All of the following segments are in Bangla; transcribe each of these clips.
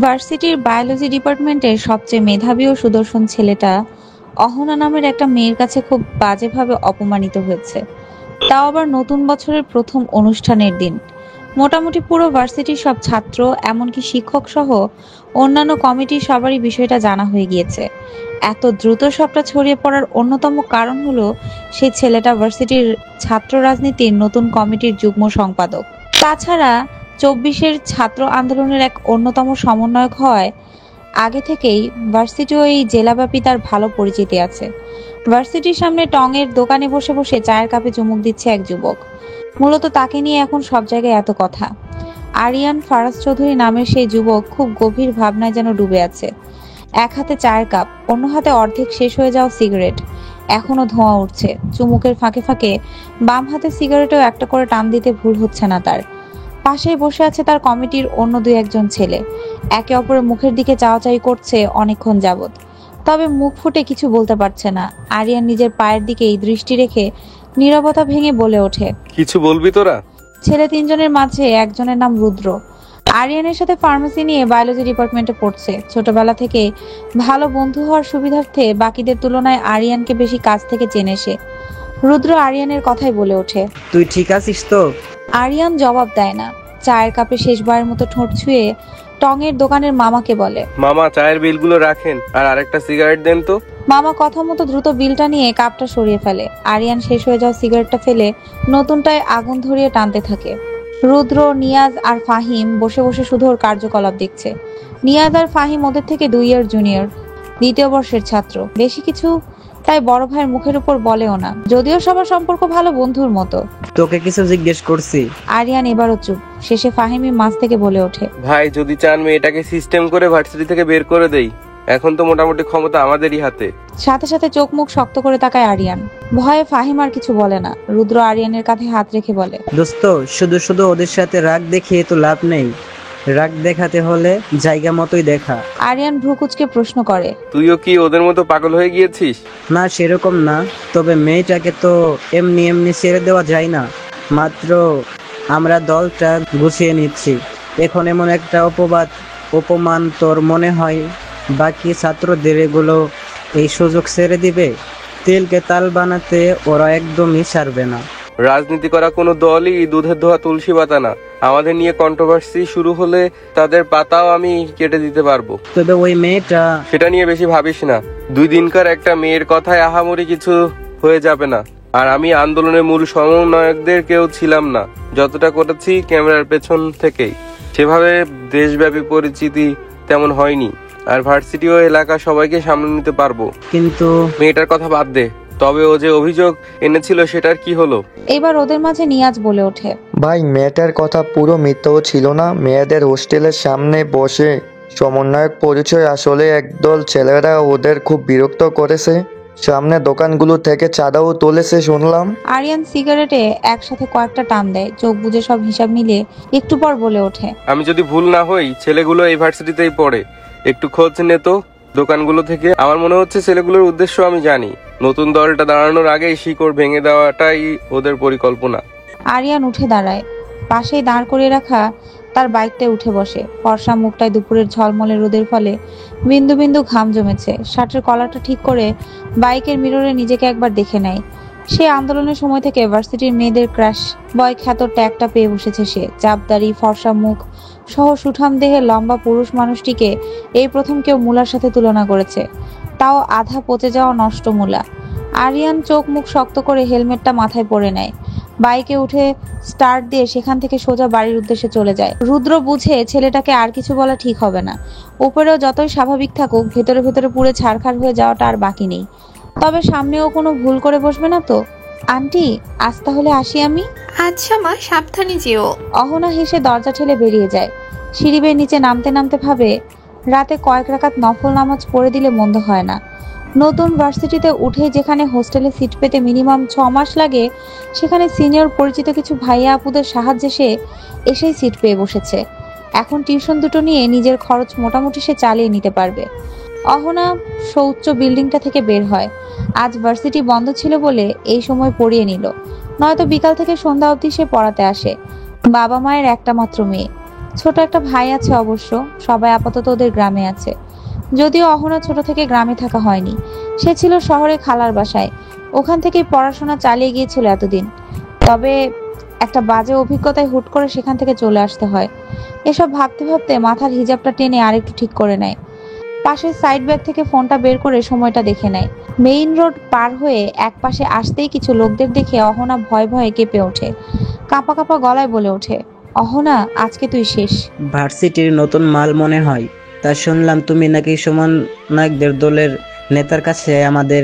ভার্সিটির বায়োলজি ডিপার্টমেন্টের সবচেয়ে মেধাবী ও সুদর্শন ছেলেটা অহনা নামের একটা মেয়ের কাছে খুব বাজেভাবে অপমানিত হয়েছে। তাও আবার নতুন বছরের প্রথম অনুষ্ঠানের দিন। মোটামুটি পুরো ভার্সিটির সব ছাত্র, এমনকি শিক্ষক সহ অন্যান্য কমিটির সবারই বিষয়টা জানা হয়ে গিয়েছে। এত দ্রুত সবটা ছড়িয়ে পড়ার অন্যতম কারণ হলো সেই ছেলেটা ভার্সিটির ছাত্র রাজনীতির নতুন কমিটির যুগ্ম সম্পাদক। তাছাড়া ২৪-এর ছাত্র আন্দোলনের এক অন্যতম সমন্বয়ক হওয়ায় আগে থেকেই ভার্সিটি ও এই জেলাব্যাপী তার ভালো পরিচিতি আছে। ভার্সিটির সামনে টঙের দোকানে বসে বসে চায়ের কাপে চুমুক দিচ্ছে এক যুবক। মূলত তাকে নিয়ে এখন সব জায়গায় এত কথা। আরিয়ান ফারাজ চৌধুরী নামের সেই যুবক খুব গভীর ভাবনায় যেন ডুবে আছে। এক হাতে চায়ের কাপ, অন্য হাতে অর্ধেক শেষ হয়ে যাওয়া সিগারেট। এখনো ধোঁয়া উঠছে। চুমুকের ফাঁকে ফাঁকে বাম হাতে সিগারেটেও একটা করে টান দিতে ভুল হচ্ছে না তার। পাশেই বসে আছে তার কমিটির অন্য দুই একজন ছেলে। একে অপরের মুখের দিকে চাওয়াচাই করছে অনেকক্ষণ যাবৎ, তবে মুখ ফুটে কিছু বলতে পারছে না। আরিয়ান নিজের পায়ের দিকেই দৃষ্টি রেখে নীরবতা ভেঙে বলে ওঠে, কিছু বলবি তোরা? ছেলে তিনজনের মাঝে একজনের নাম রুদ্র। আরিয়ানের সাথে ফার্মেসি নিয়ে বায়োলজি ডিপার্টমেন্টে পড়ছে। ছোটবেলা থেকে ভালো বন্ধু হওয়ার সুবিধার্থে বাকিদের তুলনায় আরিয়ানকে বেশি কাছ থেকে চেনে সে। রুদ্র আরিয়ানের কথাই বলে ওঠে, তুই ঠিক আছিস তো? আরিয়ান জবাব দেয় না। চায়ের কাপে শেষবারের মতো ঠোঁট ছুঁয়ে টঙের দোকানের মামাকে বলে, মামা চায়ের বিলগুলো রাখেন আর আরেকটা সিগারেট দেন তো। মামা কথা মতো দ্রুত বিলটা নিয়ে কাপটা সরিয়ে ফেলে। আরিয়ান শেষ হয়ে যাওয়া সিগারেটটা ফেলে নতুনটায় আগুন ধরিয়ে টানতে থাকে। রুদ্র, নিয়াজ আর ফাহিম বসে বসে শুধু ওর কার্যকলাপ দেখছে। নিয়াজ আর ফাহিম ওদের থেকে 2 ইয়ার জুনিয়র, দ্বিতীয় বর্ষের ছাত্র। বেশি কিছু তাই বড় ভাইয়ের মুখের উপর বলেও না, যদিও সবার সম্পর্ক ভালো বন্ধুর মতো। তোকে কিছু জিজ্ঞেস করছি। আরিয়ান এবারও চুপ। শেষে ফাহিমি মাঝ থেকে বলে ওঠে, ভাই যদি চান মেয়েটাকে সিস্টেম করে ভার্সিটি থেকে বের করে দেই। এখন তো মোটামুটি ক্ষমতা আমাদেরই হাতে। সাথে সাথে চোখ মুখ শক্ত করে তাকায় আরিয়ান। ভয়ে ফাহিম আর কিছু বলে না। রুদ্র আরিয়ানের কাঁধে হাত রেখে বলে, দোস্ত, শুধু শুধু ওদের সাথে রাগ দেখিয়ে তো লাভ নেই। রাগ দেখাতে হলে জায়গা মতোই দেখা। আরিয়ান ভ্রুকুচকে প্রশ্ন করে, তুইও কি ওদের মতো পাগল হয়ে গিয়েছিস? না, সেরকম না। তবে মেয়েটাকে তো এমনি এমনি ছেড়ে দেওয়া যায় না। মাত্র আমরা দলটা গুছিয়ে নিচ্ছি। এখন এমন একটা অপমান তোর মনে হয় বাকি ছাত্রদের এগুলো এই সুযোগ ছেড়ে দিবে? তেলকে তাল বানাতে ওরা একদমই ছাড়বে না। রাজনীতি করা কোনো দলই দুধের ধোয়া তুলসী পাতা না। আমাদের নিয়ে কন্ট্রোভার্সি শুরু হলে তাদের পাতাও আমি কেটে দিতে পারবো। তবে ওই মেয়েটা, সেটা নিয়ে বেশি ভাবিস না। 2 দিনকার একটা মেয়ের কথায় আহামরি কিছু হয়ে যাবে না। আর আমি আন্দোলনের মূল সমন্বয়কদের কেউ ছিলাম না। যতটা করেছি ক্যামেরার পেছন থেকেই। সেভাবে দেশব্যাপী পরিচিতি তেমন হয়নি। আর ভার্সিটি ও এলাকা সবাইকে সামনে নিতে পারবো। কিন্তু মেয়েটার কথা বাদ দে। তবে ও যে অভিযোগ এনেছিল সেটার কি হলো? এবার ওদের মাঝে নিয়াজ বলে ওঠে, ভাই, মেয়েটার কথা পুরো মিথ্যাও ছিল না। মেয়েদের হোস্টেলের সামনে বসে সমন্বয়ক পরিচয় আসলে একদল ছেলেরা ওদের খুব বিরক্ত করেছে। সামনে দোকানগুলো থেকে চাঁদাও তুলেছে শুনলাম। আরিয়ান সিগারেটে একসাথে কয়েকটা টান দেয়। চোখ বুজে সব হিসাব মিলিয়ে একটু পর বলে ওঠে, আমি যদি ভুল না হই ছেলেগুলো এই ভার্সিটিতেই পড়ে। একটু খোঁজ নে তো দোকানগুলো থেকে। আমার মনে হচ্ছে ছেলেগুলোর উদ্দেশ্য আমি জানি। নতুন দলটা দাঁড়ানোর আগেই শিকড় ভেঙে দেওয়াটাই ওদের পরিকল্পনা। আরিয়ান উঠে দাঁড়ায়। পাশেই দাঁড় করিয়ে রাখা তার বাইকটায় উঠে বসে। ফর্সা মুখটায় দুপুরের ঝলমলে রোদের ফলে বিন্দু বিন্দু ঘাম জমেছে। শার্টের কলারটা ঠিক করে বাইকের মিররে নিজেকে একবার দেখে নেয়। সে আন্দোলনের সময় থেকে ভার্সিটির মেয়েদের ক্রাশ বয় খ্যাত ট্যাগটা পেয়ে বসেছে সে। চাপদাড়ি, ফর্সা মুখ সহ সুঠাম দেহে লম্বা পুরুষ মানুষটিকে এই প্রথম কেউ মুলার সাথে তুলনা করেছে, তাও আধা পচে যাওয়া নষ্ট মুলা। আরিয়ান চোখ মুখ শক্ত করে হেলমেটটা মাথায় পরে নেয়। বাইকে উঠে স্টার্ট দিয়ে সেখান থেকে সোজা বাড়ির উদ্দেশ্যে চলে যায়। রুদ্র বুঝে ছেলেটাকে আর কিছু বলা ঠিক হবে না। উপরেও যতই স্বাভাবিক থাকুক, ভেতরে ভেতরে পুরো ছাড়খাড় হয়ে যাওয়াটা আর বাকি নেই। তবে সামনেও কোনো ভুল করে বসবে না তো? আন্টি, আজ তাহলে আসি আমি। আচ্ছা মা, সাবধানে যেও। অহনা হেসে দরজা ঠেলে বেরিয়ে যায়। সিঁড়ি বেয়ে নিচে নামতে নামতে ভাবে, রাতে কয়েক রাকাত নফল নামাজ পড়ে দিলে মন্দ হয় না। নতুন ভার্সিটিতে উঠেই যেখানে হোস্টেলে সিট পেতে মিনিমাম 6 মাস লাগে, সেখানে সিনিয়র পরিচিত কিছু ভাইয়া আপুদের সাহায্যে সে এসেই সিট পেয়ে বসেছে। এখন টিউশন দুটো নিয়ে নিজের খরচ মোটামুটি সে চালিয়ে নিতে পারবে। অহনা সৌচ্চ বিল্ডিংটা থেকে বের হয়। আজ ভার্সিটি বন্ধ ছিল বলে এই সময় পড়িয়ে নিল, নয়তো বিকাল থেকে সন্ধ্যা অবধি সে পড়াতে আসে। বাবা মায়ের একটা মাত্র মেয়ে। ছোট একটা ভাই আছে অবশ্য, সবাই আপাতত ওদের গ্রামে আছে। যদিও অহনা ছোট থেকে গ্রামে থাকা হয়নি, সে ছিল শহরে খালার বাসায়, ওখান থেকেই পড়াশোনা চালিয়ে গিয়েছিল এতদিন। তবে একটা বাজে অভিজ্ঞতায় হুট করে সেখান থেকে চলে আসতে হয়। এসব ভাবতে ভাবতে মাথার হিজাবটা টেনে আরেকটু ঠিক করে নেয়। পাশের সাইড ব্যাগ থেকে ফোনটা বের করে সময়টা দেখে নেয়। মেইন রোড পার হয়ে এক পাশে আসতেই কিছু লোকদের দেখে অহনা ভয়ে ভয়ে কেঁপে ওঠে, কাঁপা কাঁপা গলায় বলে ওঠে, অহনা আজকে তুই শেষ। ভার্সিটির নতুন মাল মনে হয়। তা শুনলাম তুমি নাকি সুমন নায়কদের দলের নেতার কাছে আমাদের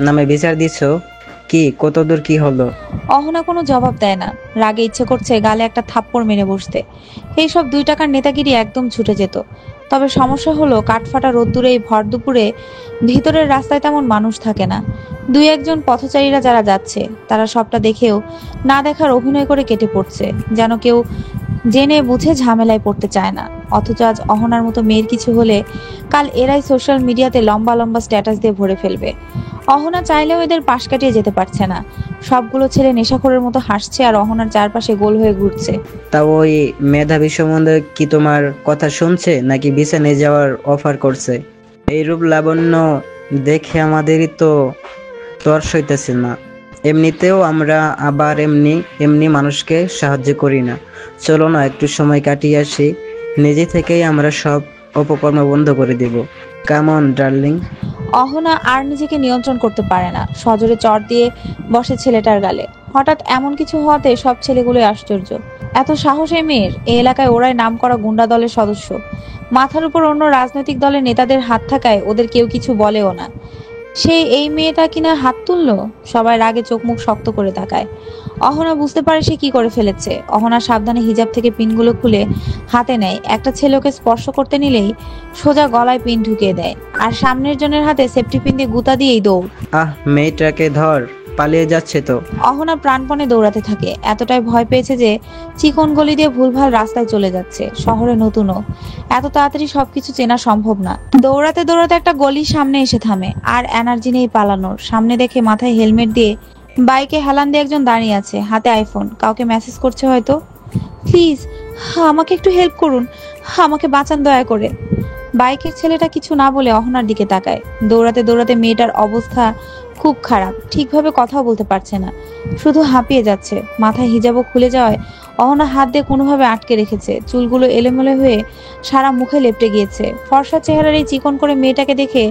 নামে বিচার দিছো। কি কতদূর কি হলো? অহনা কোনো জবাব দেয় না, রাগে ইচ্ছে করছে গালে একটা থাপ্পড় মেরে বসতে। এইসব 2 টাকার নেতাগিরি একদম ছুটে যেত। তবে সমস্যা হলো কাঠফাটা রোদ্দুরে এই ভর দুপুরে ভিতরের রাস্তায় তেমন মানুষ থাকে না। 2-1 জন পথচারীরা যারা যাচ্ছে তারা সবটা দেখেও না দেখার অভিনয় করে কেটে পড়ছে, যেন কেউ জেনে বুঝে ঝামেলায় পড়তে চায় না। অথচ আজ অহনার মতো মেয়ের কিছু হলে কাল এরাই সোশ্যাল মিডিয়াতে লম্বা লম্বা স্ট্যাটাস দিয়ে ভরে ফেলবে। অহনা চাইলেও এদের পাশ কাটিয়ে যেতে পারছে না। সবগুলো ছেলে নেশাখোরের মতো হাসছে আর অহনার চারপাশে গোল হয়ে ঘুরছে। তা ওই মেধাবী সম্বন্ধে কি তোমার কথা শুনছে নাকি বিছানে যাওয়ার অফার করছে? এই রূপ লাবণ্য দেখে আমাদেরই তো তর্স হইতেছে না। এমনিতেও আমরা আবার এমনি এমনি মানুষকে সাহায্য করি না। চলো না একটু সময় কাটিয়ে আসি, নিজে থেকেই আমরা সব অপকর্ম বন্ধ করে দিব। কেমন ডার্লিং? অহনা আর নিজেকে নিয়ন্ত্রণ করতে পারে না, সজোরে চড় দিয়ে বসে ছেলেটার গালে। হঠাৎ এমন কিছু হওয়াতে সব ছেলেগুলোই আশ্চর্য। এত সাহস এই মেয়ের! এই এলাকায় ওরাই নাম করা গুন্ডা দলের সদস্য। মাথার উপর অন্য রাজনৈতিক দলের নেতাদের হাত থাকায় ওদের কেউ কিছু বলেও না। এই মেয়েটা কিনা হাত তুললো। সবাই রাগে চোখ মুখ শক্ত করে তাকায়। অহনা বুঝতে পারে সে কি করে ফেলেছে। অহনা সাবধানে হিজাব থেকে পিনগুলো খুলে হাতে নেয়। একটা ছেলেকে স্পর্শ করতে নিলেই সোজা গলায় পিন ঢুকিয়ে দেয়, আর সামনের জনের হাতে সেফটি পিন দিয়ে গুতা দিয়েই দৌড়। মেয়েটাকে ধর, পালিয়ে যাচ্ছে তো। অহনা প্রাণপণে দৌড়াতে থাকে, এতটাই ভয় পেয়েছে যে চিকন গলি দিয়ে ভুলভাল রাস্তায় চলে যাচ্ছে। শহরে নতুনও, এত তাড়াতাড়ি সবকিছু চেনা সম্ভব না। দৌড়াতে দৌড়াতে একটা গলির সামনে এসে থামে, আর এনার্জি নেই পালানোর। সামনে দেখে মাথায় হেলমেট দিয়ে বাইকে হেলান দিয়ে একজন দাঁড়িয়ে আছে, হাতে আইফোন, কাউকে মেসেজ করছে হয়তো। প্লিজ আমাকে একটু হেল্প করুন, আমাকে বাঁচান দয়া করে। বাইকের ছেলেটা কিছু না বলে অহনার দিকে তাকায়। দৌড়াতে দৌড়াতে মেয়েটার অবস্থা খুব খারাপ, ঠিকভাবে কথাও বলতে পারছে না, শুধু হাঁপিয়ে যাচ্ছে। মাথায় হিজাবও খুলে যাওয়ায় অহনা হাত দিয়ে কোনোভাবে আটকে রেখেছে। চুলগুলো এলোমেলো হয়ে সারা মুখে লেপটে গিয়েছে। ফর্সা চেহারার এই চিকন করে মেয়েটাকে দেখে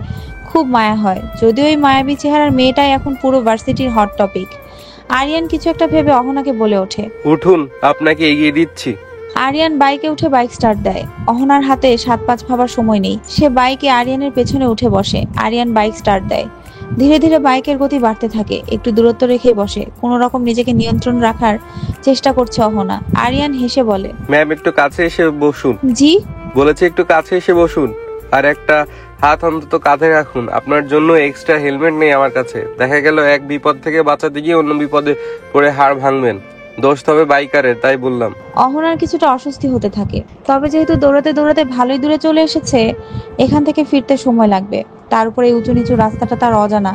খুব মায়া হয়। যদিও এই মায়াবী চেহারার মেয়েটাই এখন পুরো ভার্সিটির হট টপিক। আরিয়ান কিছু একটা ভেবে অহনাকে বলে ওঠে, উঠুন, আপনাকে এগিয়ে দিচ্ছি। আরিয়ান বাইকে উঠে বাইক স্টার্ট দেয়। অহনার হাতে 7-5 ভাবার সময় নেই, সে বাইকে আরিয়ানের পেছনে উঠে বসে। আরিয়ান বাইক স্টার্ট দেয়। ধীরে ধীরে বাইকের গতি বাড়তে থাকে, একটু দূরত্ব রেখে বসে। কোনো রকম নিজেকে নিয়ন্ত্রণ রাখার চেষ্টা করছে অহনা। আরিয়ান হেসে বলে, ম্যাম একটু কাছে এসে বসুন। জি? বলেছে একটু কাছে এসে বসুন, আর একটা হাত অন্তত কাঁধে রাখুন। আপনার জন্য এক্সট্রা হেলমেট নেই আমার কাছে। দেখা গেল এক বিপদ থেকে বাঁচাতে গিয়ে অন্য বিপদে পড়ে হাড় ভাঙবেন। দোষ তবে বাইকারের, তাই বললাম। অহনার কিছুটা অস্বস্তি হতে থাকে। তবে যেহেতু দৌড়াতে দৌড়াতে ভালোই দূরে চলে এসেছে, এখান থেকে ফিরতে সময় লাগবে। তার উপরে উঁচু নিচু রাস্তাটা তার অজানা,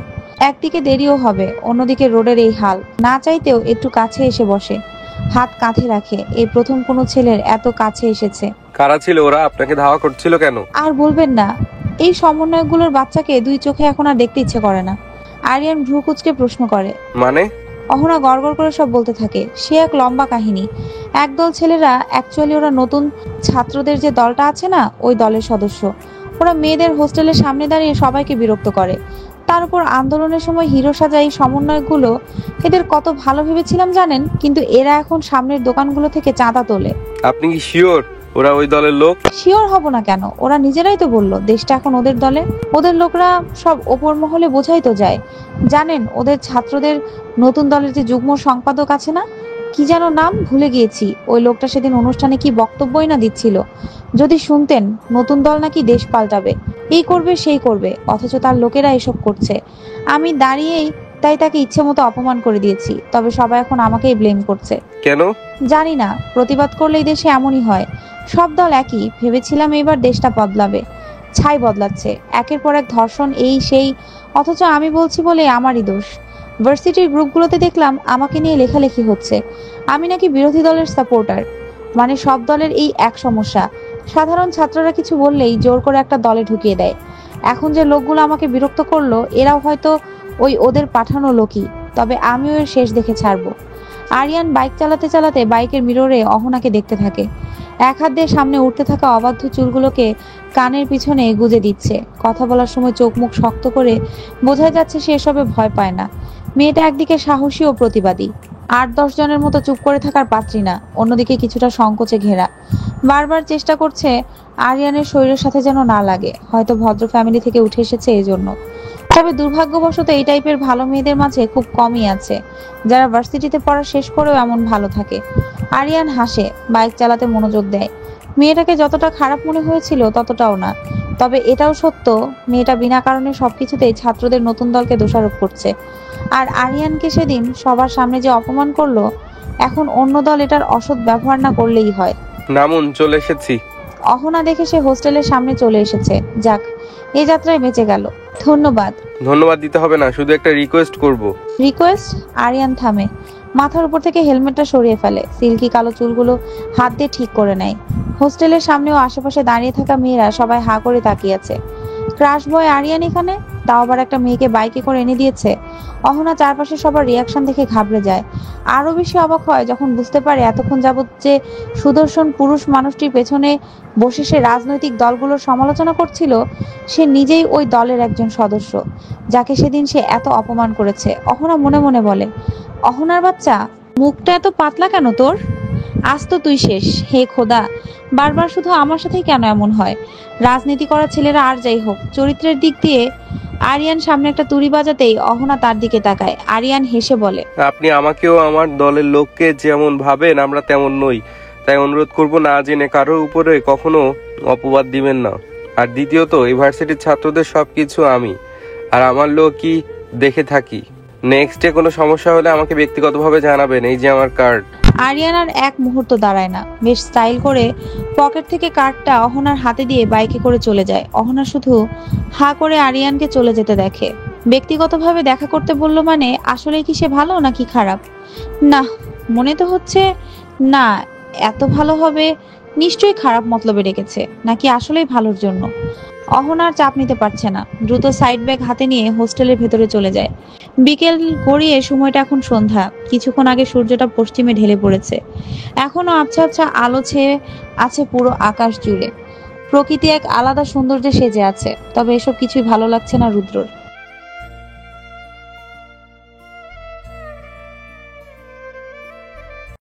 একদিকে দেরিও হবে, অন্যদিকে রোডের এই হাল। না চাইতেও একটু কাছে এসে বসে, হাত কাঁধে রাখে। এই প্রথম কোনো ছেলের এত কাছে এসেছে। কারা ছিল ওরা? আপনাকে ধাওয়া করছিল কেন? আর বলবেন না, এই সমন্বয়কগুলোর বাচ্চাকে 2 চোখে এখন আর দেখতে ইচ্ছে করে না। আরিয়ান ভ্রু কুঁচকে প্রশ্ন করে। মানে? অহনা গড়গড় করে সব বলতে থাকে। সে এক লম্বা কাহিনী। একদল ছেলেরা, অ্যাকচুয়ালি ওরা নতুন ছাত্রদের যে দলটা আছে না, ওই দলের সদস্য। ওরা মেয়েদের হোস্টেলের সামনে দাঁড়িয়ে সবাইকে বিরক্ত করে। তার উপর আন্দোলনের সময় হিরো সাজা এই সমন্বয়কগুলো। এদের কত ভালো ভেবেছিলাম জানেন, কিন্তু এরা এখন সামনের দোকানগুলো থেকে চাঁদা তোলে। আপনি কি শিওর ওরা ওই দলের লোক? শিওর হব না কেন, ওরা নিজেরাই তো বললো দেশটা এখন ওদের দলে। ওদের লোকরা সব ওপর মহলে বোঝাই তো যায়। জানেন ওদের ছাত্রদের নতুন দলের যে যুগ্ম সম্পাদক আছে না, কি যেন নাম ভুলে গিয়েছি, ওই লোকটা সেদিন অনুষ্ঠানে কি বক্তব্যই না দিচ্ছিল। যদি শুনতেন, নতুন দল নাকি দেশ পাল্টাবে, এই করবে সেই করবে, অথচ তার লোকেরা এসব করছে। আমি দাঁড়িয়েই তাই তাকে ইচ্ছে মতো অপমান করে দিয়েছি। তবে সবাই এখন আমাকেই ব্লেম করছে। কেন? জানি না, প্রতিবাদ করলে এই দেশে এমনই হয়। সব দল একই, ভেবেছিলাম এবার দেশটা বদলাবে, ছাই বদলাচ্ছে। একের পর এক ধর্ষণ, এই সেই, অথচ আমি বলছি বলে আমারই দোষ। ভার্সিটির গ্রুপগুলোতে দেখলাম আমাকে নিয়ে লেখালেখি হচ্ছে, আমি নাকি বিরোধী দলের সাপোর্টার। মানে সব দলের এই এক সমস্যা, সাধারণ ছাত্ররা কিছু বললেই জোর করে একটা দলে ঢুকিয়ে দেয়। এখন যে লোকগুলো আমাকে বিরক্ত করলো এরাও হয়তো ওই ওদের পাঠানো লোকই, তবে আমিও এর শেষ দেখে ছাড়বো। আরিয়ান বাইক চালাতে চালাতে বাইকের মিররে অহনাকে দেখতে থাকে। এক হাত দিয়ে সামনে উঠতে থাকা অবাধ্য চুলগুলোকে কানের পিছনে গুজে দিচ্ছে। কথা বলার সময় চোখ মুখ শক্ত করে বোঝা যাচ্ছে সে এসবে ভয় পায় না। মেয়েটা একদিকে সাহসী ও প্রতিবাদী, 8-10 জনের মতো চুপ করে থাকার পাত্রী না, অন্যদিকে কিছুটা সংকোচে ঘেরা। বারবার চেষ্টা করছে আরিয়ানের শরীরের সাথে যেন না লাগে, হয়তো ভদ্র ফ্যামিলি থেকে উঠে এসেছে এই জন্য। তবে দুর্ভাগ্যবশত এই টাইপের ভালো মেয়েদের মাঝে খুব কমই আছে যারা ভার্সিটিতে পড়া শেষ করেও এমন ভালো থাকে। আরিয়ান হাসে, বাইক চালাতে মনোযোগ দেয়। মেয়েটাকে যতটা খারাপ মনে হয়েছিল ততটাও না, তবে এটাও সত্য মেয়েটা বিনা কারণে সবকিছুতেই ছাত্রদের নতুন দলকে দোষারোপ করছে। আর আরিয়ানকে সেদিন সবার সামনে যে অপমান করলো, এখন অন্য দল এটার অসৎ ব্যবহার না করলেই হয়। নামুন, চলে এসেছি। অহনা দেখে সে হোস্টেলের সামনে চলে এসেছে। যাক, এই যাত্রায় বেঁচে গেল। ধন্যবাদ। ধন্যবাদ দিতে হবে না, শুধু একটা রিকোয়েস্ট করব। রিকোয়েস্ট? আরিয়ান থামে, মাথার উপর থেকে হেলমেটটা সরিয়ে ফেলে, সিল্কি কালো চুলগুলো হাত দিয়ে ঠিক করে নেয়। হোস্টেলের সামনে ও আশেপাশে দাঁড়িয়ে থাকা মেয়েরা সবাই হাঁ করে তাকিয়ে আছে। ক্রাশ বয় আরিয়ান এখানে, তাও আবার একটা মেয়েকে বাইকে করে এনে দিয়েছে। অহনা চারপাশে সবার রিয়াকশন দেখে ঘাবড়ে যায়। আরো বেশি অবাক হয় যখন বুঝতে পারে এতক্ষণ যাবৎ যে সুদর্শন পুরুষ মানুষটির পেছনে বসে সে রাজনৈতিক দলগুলোর সমালোচনা করছিল, সে নিজেই ওই দলের একজন সদস্য, যাকে সেদিন সে এত অপমান করেছে। অহনা মনে মনে বলে, অহনার বাচ্চা, মুখটা এত পাতলা কেন তোর? আজ তো তুই শেষ। হে খোদা, বারবার শুধু আমার সাথেই কেন এমন হয়? রাজনীতি করা ছেলেরা আর যাই হোক, চরিত্রের দিক দিয়ে আরিয়ান সামনে একটা তুড়ি বাজাতেই অহনা তার দিকে তাকায়। আরিয়ান হেসে বলে, আপনি আমাকেও আমার দলের লোককে যেমন ভাবেন আমরা তেমন নই, তাই অনুরোধ করব না জেনে কারোর উপরে কখনো অপবাদ দিবেন না। আর দ্বিতীয়ত, ইউনিভার্সিটির ছাত্রদের সবকিছু আমি আর আমার লোকই দেখে থাকি। নেক্সটে কোনো সমস্যা হলে আমাকে ব্যক্তিগতভাবে জানাবেন, এই যে আমার কার্ড। আরিয়ান আর এক মুহূর্ত দাঁড়ায় না, বেশ স্টাইল করে পকেট থেকে কার্ডটা অহনার হাতে দিয়ে বাইকে করে চলে যায়। অহনা শুধু হা করে আরিয়ানকে চলে যেতে দেখে। ব্যক্তিগতভাবে দেখা করতে বললো মানে আসলে কি সে ভালো নাকি খারাপ? না, মনে তো হচ্ছে না এত ভালো হবে। নিশ্চয়ই খারাপ মতলবে ডেকেছে, নাকি আসলেই ভালোর জন্য। অহনার চাপ নিতে পারছে না, দ্রুত সাইড ব্যাগ হাতে নিয়ে হোস্টেলের ভেতরে চলে যায়। বিকেল গড়িয়ে সময়টা এখন সন্ধ্যা। কিছুক্ষণ আগে সূর্যটা পশ্চিমে ঢেলে পড়েছে, এখনো আবছা আবছা আলো ছেয়ে আছে পুরো আকাশ জুড়ে। প্রকৃতি এক আলাদা সৌন্দর্যে সেজে আছে, তবে এসব কিছুই ভালো লাগছে না রুদ্রর।